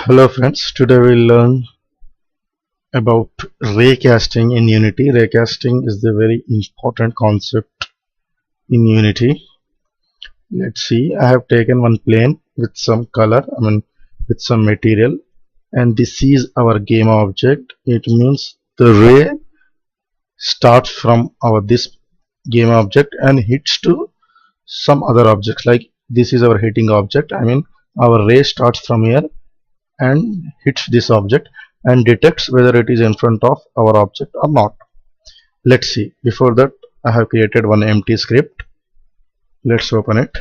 Hello friends, today we'll learn about ray casting in Unity. Ray casting is the very important concept in Unity. Let's see, I have taken one plane with some color, with some material, and this is our game object. It means the ray starts from our this game object and hits to some other objects, like this is our hitting object. Our ray starts from here and hits this object and detects whether it is in front of our object or not. Let's see. Before that, I have created one empty script. Let's open it,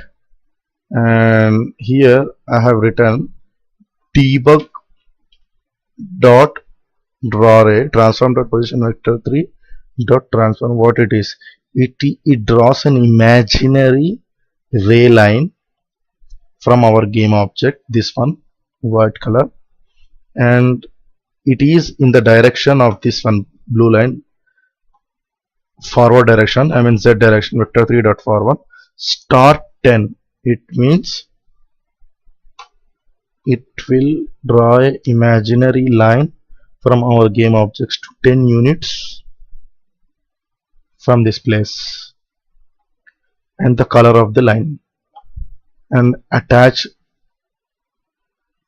and here I have written debug dot draw ray transform dot position vector 3 dot transform. What it is, it draws an imaginary ray line from our game object, this one, white color, and it is in the direction of this one, blue line, forward direction, z direction, vector 3 dot forward, start 10. It means it will draw a imaginary line from our game objects to 10 units from this place, and the color of the line, and attach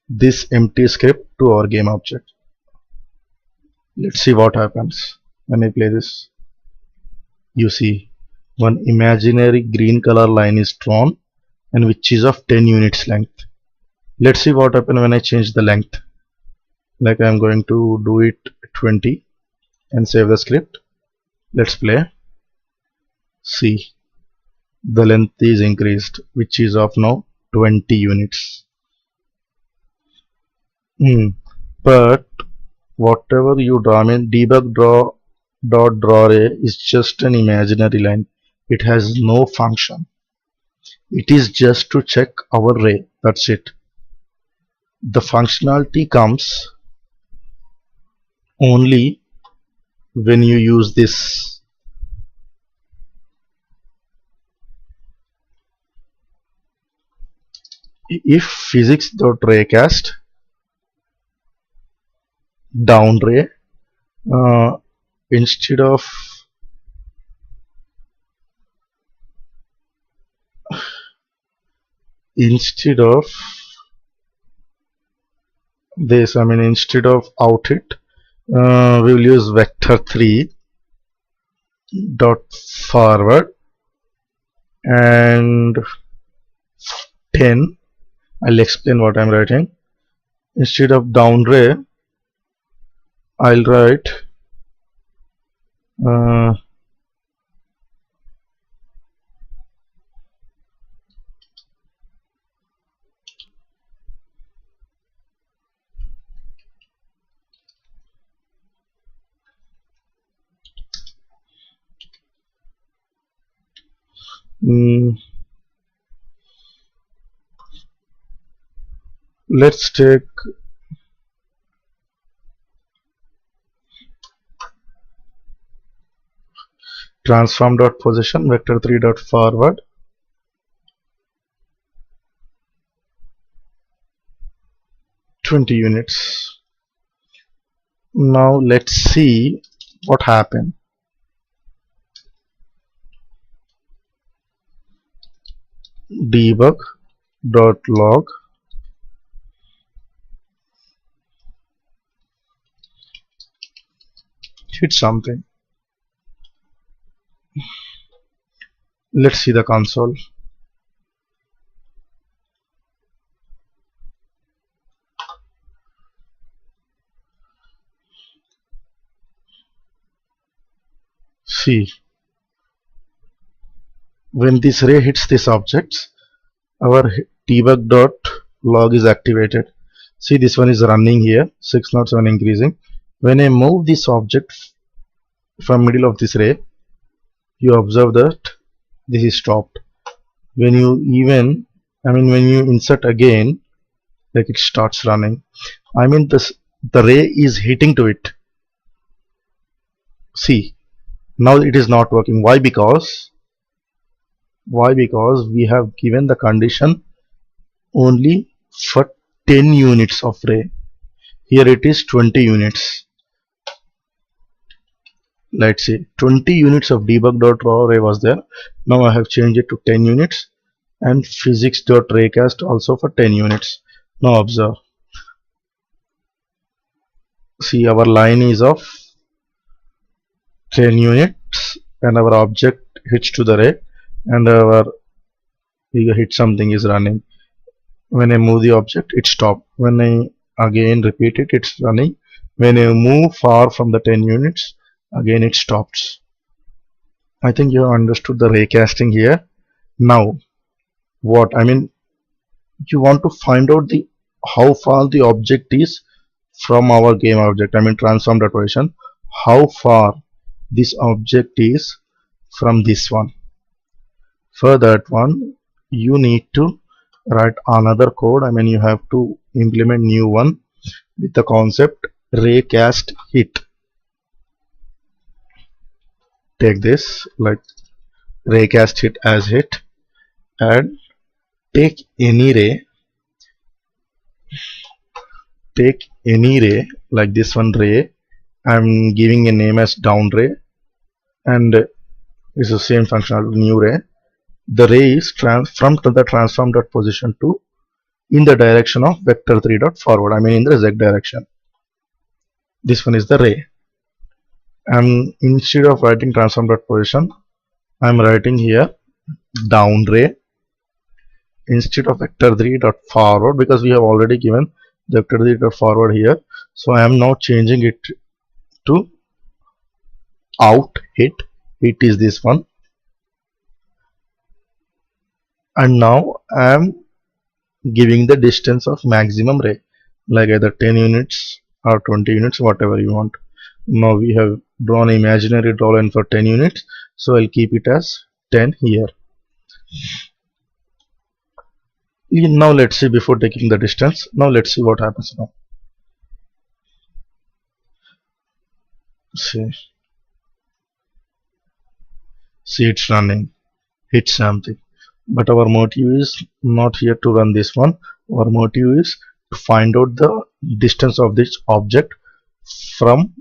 this empty script to our game object. Let's see what happens when I play this. You see one imaginary green color line is drawn, and which is of 10 units length. Let's see what happens when I change the length. Like I am going to do it 20 and save the script. Let's play. See, the length is increased, which is of now 20 units. But whatever you draw, debug dot draw ray is just an imaginary line. It has no function. It is just to check our ray. That's it. The functionality comes only when you use this. If physics.raycast down ray, instead of this, instead of out hit, we will use vector 3 dot forward and 10. I'll explain what I'm writing. Instead of down ray, I'll write let's take transform dot position vector 3 dot forward (20 units). Now let's see what happened. Debug dot log hit something. Let's see the console. See, when this ray hits this objects, our debug dot log is activated. See, this one is running here, 607 increasing. When I move this object from middle of this ray, you observe that this is stopped. When you when you insert again, like it starts running. The ray is hitting to it. See, now it is not working. Why? Because we have given the condition only for 10 units of ray. Here it is 20 units. Let's see, 20 units of debug.raw array was there. Now I have changed it to 10 units, and physics.raycast also for 10 units. Now observe, see, our line is of 10 units and our object hits to the ray, and our hit something is running. When I move the object, it stopped. When I again repeat it, it's running. When I move far from the 10 units, again it stops. I think you have understood the raycasting here. Now what I mean, you want to find out the how far the object is from our game object, I mean transform.position, how far this object is from this one. For that one, you need to write another code. I mean, you have to implement new one with the concept raycast hit. Take this like raycast hit as hit, and take any ray like this one ray. I'm giving a name as down ray, and it's the same functional new ray. The ray is from the transform.position to in the direction of vector3.forward, I mean in the z direction. This one is the ray. And instead of writing transform.position, I'm writing here down ray instead of vector3.forward, because we have already given the vector3.forward here. So I am now changing it to out hit. It is this one, and now I am giving the distance of maximum ray, like either 10 units or 20 units, whatever you want. Now we have drawn an imaginary draw line for 10 units, so I'll keep it as 10 here. Now let's see, before taking the distance, now let's see what happens now. See, it's running, hit something, but our motive is not here to run this one. Our motive is to find out the distance of this object from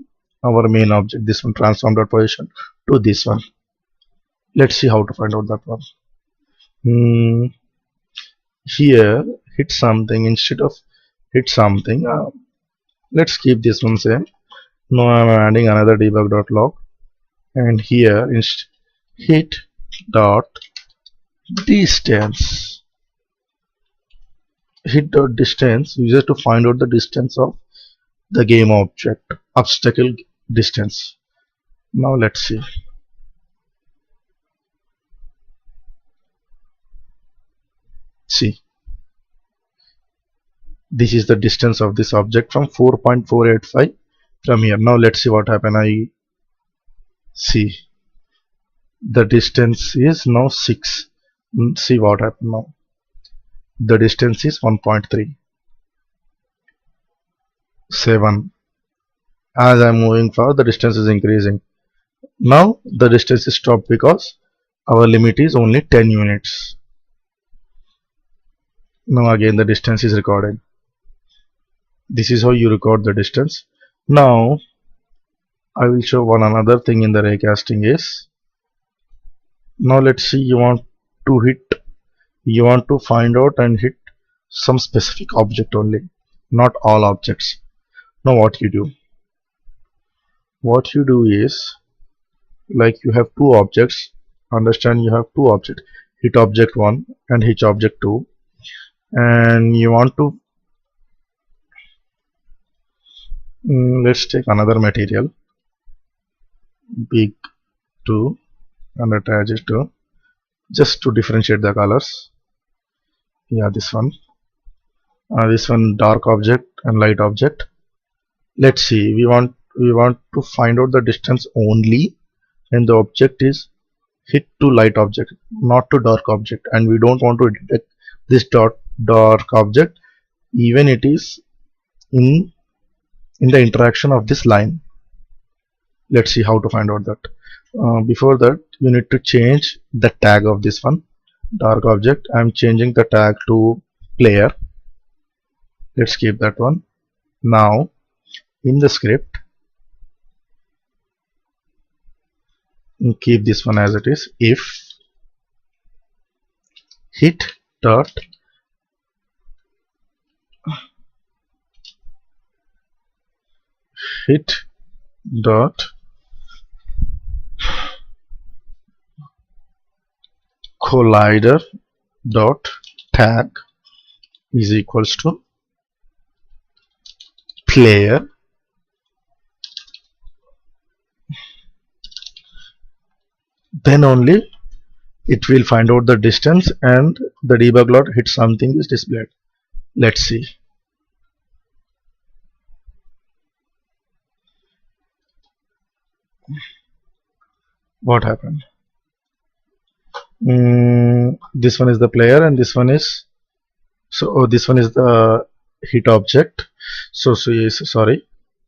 our main object, this one transform.position, to this one. Let's see how to find out that one. Here hit something instead of hit something. Let's keep this one same. Now I'm adding another debug.log, and here hit dot distance. Hit dot distance uses to find out the distance of the game object, obstacle distance. Now let's see. See, this is the distance of this object from 4.485 from here. Now let's see what happened. I see the distance is now 6. See what happened now. The distance is 1.3. 7. As I'm moving forward, the distance is increasing. Now the distance is stopped because our limit is only 10 units. Now again the distance is recorded. This is how you record the distance. Now I will show one another thing in the raycasting is, now let's see, you want to find out and hit some specific object only, not all objects. Now what you do is, like you have two objects, understand, you have two objects, hit object 1 and hit object 2, and you want to let's take another material big 2 and attach it to, just to differentiate the colors. Yeah, this one dark object and light object. Let's see, we want to find out the distance only when the object is hit to light object, not to dark object, and we don't want to detect this dark object even it is in the interaction of this line. Let's see how to find out that. Before that, you need to change the tag of this one dark object. I'm changing the tag to player. Let's keep that one. Now in the script, keep this one as it is. If hit dot hit dot collider dot tag is equals to player, then only it will find out the distance and the debug log hit something is displayed. Let's see. What happened? This one is the player and this one is this one is the hit object. Sorry,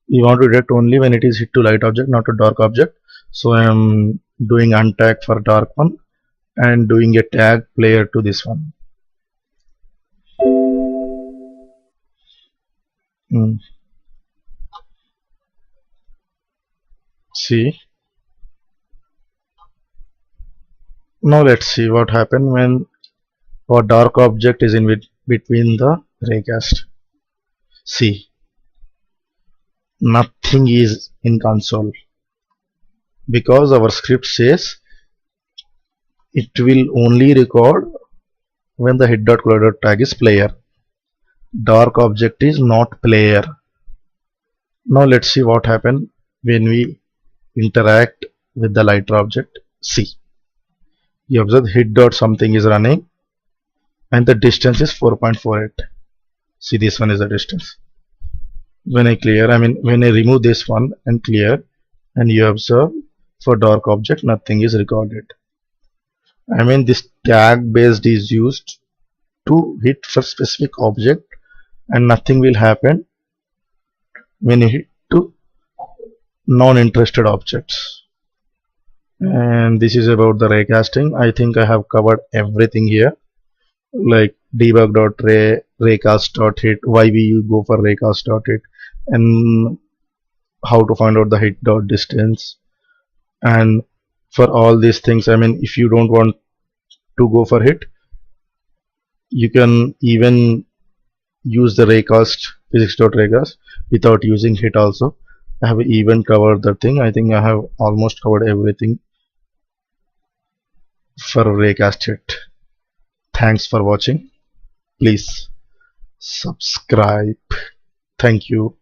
we want to detect only when it is hit to light object, not to dark object. So I am doing untag for dark one and doing a tag player to this one. See, now let's see what happened when our dark object is in between the raycast. See, nothing is in console because our script says it will only record when the hit.collider tag is player. Dark object is not player. Now let's see what happened when we interact with the lighter object. See, you observe hit dot something is running and the distance is 4.48. See, this one is the distance. When I remove this one and clear, and you observe for dark object nothing is recorded. This tag based is used to hit for specific object and nothing will happen when you hit to non-interested objects. And this is about the raycasting. I think I have covered everything here, like debug.ray, raycast.hit, why we go for raycast.hit, and how to find out the hit dot distance. And for all these things, if you don't want to go for hit, you can even use the raycast physics.raycast without using hit also. I have even covered the thing. I think I have almost covered everything for raycast hit. Thanks for watching. Please subscribe. Thank you.